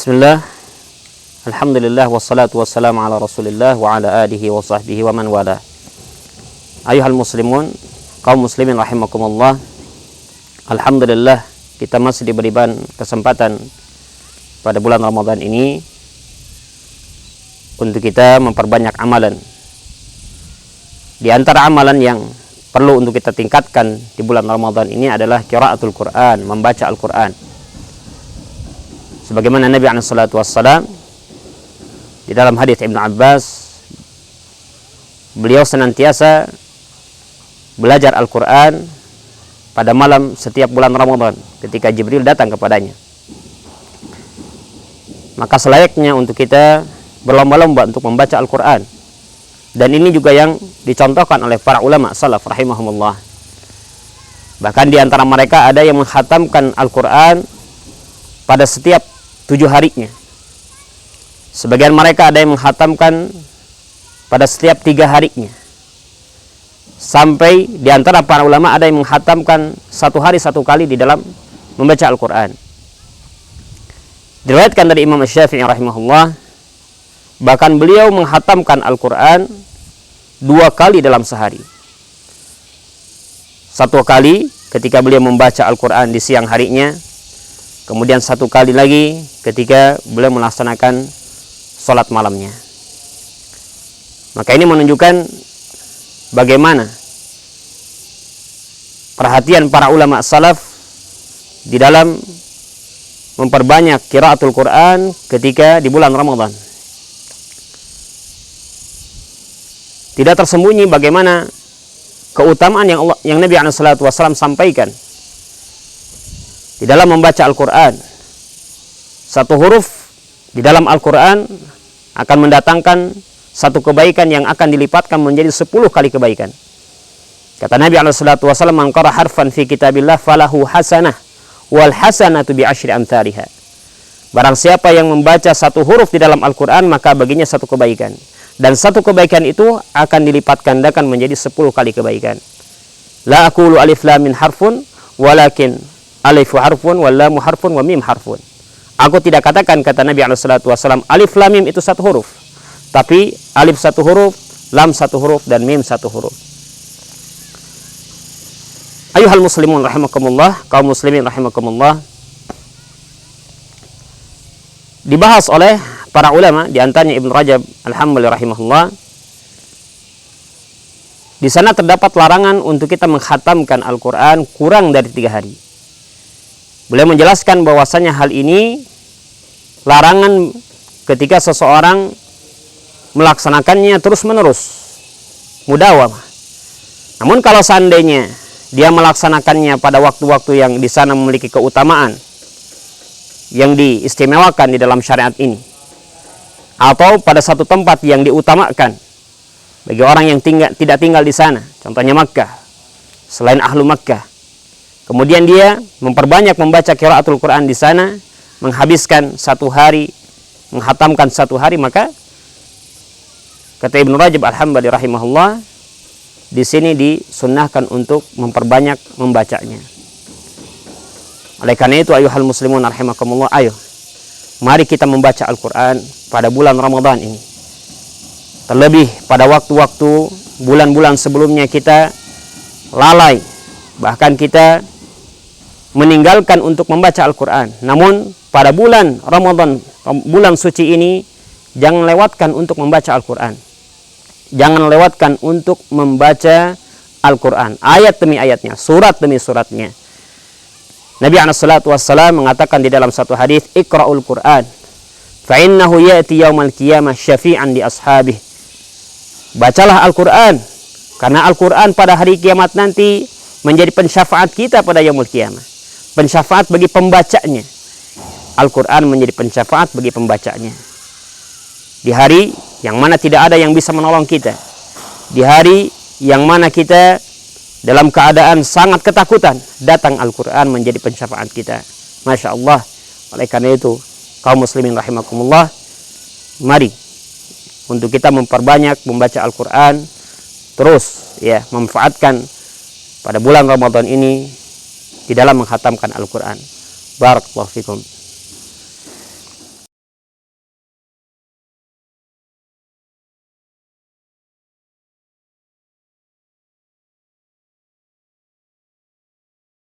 Bismillah, alhamdulillah, wassalatu wassalamu ala rasulillah wa ala alihi wa sahbihi wa man wala. Ayuhal muslimun, kaum muslimin rahimakumullah. Alhamdulillah, kita masih diberikan kesempatan pada bulan Ramadan ini untuk kita memperbanyak amalan. Di antara amalan yang perlu untuk kita tingkatkan di bulan Ramadan ini adalah qiraatul Quran, membaca Al-Quran. Sebagaimana Nabi SAW di dalam hadis Ibnu Abbas, beliau senantiasa belajar Al-Quran pada malam setiap bulan Ramadan ketika Jibril datang kepadanya. Maka selayaknya untuk kita berlomba-lomba untuk membaca Al-Quran. Dan ini juga yang dicontohkan oleh para ulama salaf rahimahumullah. Bahkan di antara mereka ada yang menghatamkan Al-Quran pada setiap 7 harinya. Sebagian mereka ada yang menghatamkan pada setiap 3 harinya. Sampai di antara para ulama ada yang menghatamkan 1 hari 1 kali di dalam membaca Al-Quran. Diriwayatkan dari Imam Syafi'i rahimahullah, bahkan beliau menghatamkan Al-Quran 2 kali dalam sehari. 1 kali ketika beliau membaca Al-Quran di siang harinya, kemudian 1 kali lagi ketika beliau melaksanakan sholat malamnya. Maka ini menunjukkan bagaimana perhatian para ulama salaf di dalam memperbanyak qiraatul Quran ketika di bulan Ramadan. Tidak tersembunyi bagaimana keutamaan yang Nabi SAW sampaikan di dalam membaca Al-Quran. 1 huruf di dalam Al-Quran akan mendatangkan 1 kebaikan yang akan dilipatkan menjadi 10 kali kebaikan. Kata Nabi SAW, man qara harfan fi kitabillah falahu hasanah wal hasanatu bi asyri amthaliha. Barang siapa yang membaca 1 huruf di dalam Al-Quran, maka baginya 1 kebaikan. Dan 1 kebaikan itu akan dilipat gandakan menjadi 10 kali kebaikan. La aqulu alif lam min harfun walakin alifu harfun wal lamu harfun wa mim harfun. Aku tidak katakan, kata Nabi SAW, alif lam mim itu 1 huruf, tapi alif 1 huruf, lam 1 huruf, dan mim 1 huruf. Ayuhal muslimun rahimakumullah, kaum muslimin rahimakumullah. Dibahas oleh para ulama, di antaranya Ibnu Rajab Al-Hambali rahimahullah. Di sana terdapat larangan untuk kita menghatamkan Al-Quran kurang dari 3 hari. Beliau menjelaskan bahwasanya hal ini larangan ketika seseorang melaksanakannya terus-menerus, mudawamah. Namun kalau seandainya dia melaksanakannya pada waktu-waktu yang di sana memiliki keutamaan yang diistimewakan di dalam syariat ini, atau pada satu tempat yang diutamakan bagi orang yang tidak tinggal di sana, contohnya Makkah, selain ahlu Makkah, kemudian dia memperbanyak membaca qiraatul Quran di sana, menghabiskan 1 hari, menghatamkan 1 hari, maka kata Ibnu Rajab Al-Hambali rahimahullah, di sini disunnahkan untuk memperbanyak membacanya. Oleh karena itu, ayuhal muslimun rahimakumullah, ayo mari kita membaca Al-Quran pada bulan Ramadan ini. Terlebih pada waktu-waktu bulan-bulan sebelumnya kita lalai, bahkan kita meninggalkan untuk membaca Al-Quran. Namun pada bulan Ramadan, bulan suci ini, jangan lewatkan untuk membaca Al-Quran. Jangan lewatkan untuk membaca Al-Quran, ayat demi ayatnya, surat demi suratnya. Nabi SAW mengatakan di dalam satu hadis, Iqra'ul Quran fa innahu ya'ti yaumal qiyamah syafi'an li ashabih. Bacalah Al-Quran, karena Al-Quran pada hari kiamat nanti menjadi pensyafaat kita pada yaumul qiyamah, pensyafaat bagi pembacanya. Al-Quran menjadi pensyafaat bagi pembacanya di hari yang mana tidak ada yang bisa menolong kita, di hari yang mana kita dalam keadaan sangat ketakutan, datang Al-Quran menjadi pensyafaat kita. Masya Allah. Oleh karena itu, kaum muslimin rahimakumullah, mari untuk kita memperbanyak membaca Al-Quran, terus ya memanfaatkan pada bulan Ramadan ini di dalam menghatamkan Al-Quran. Barakallahu fikum.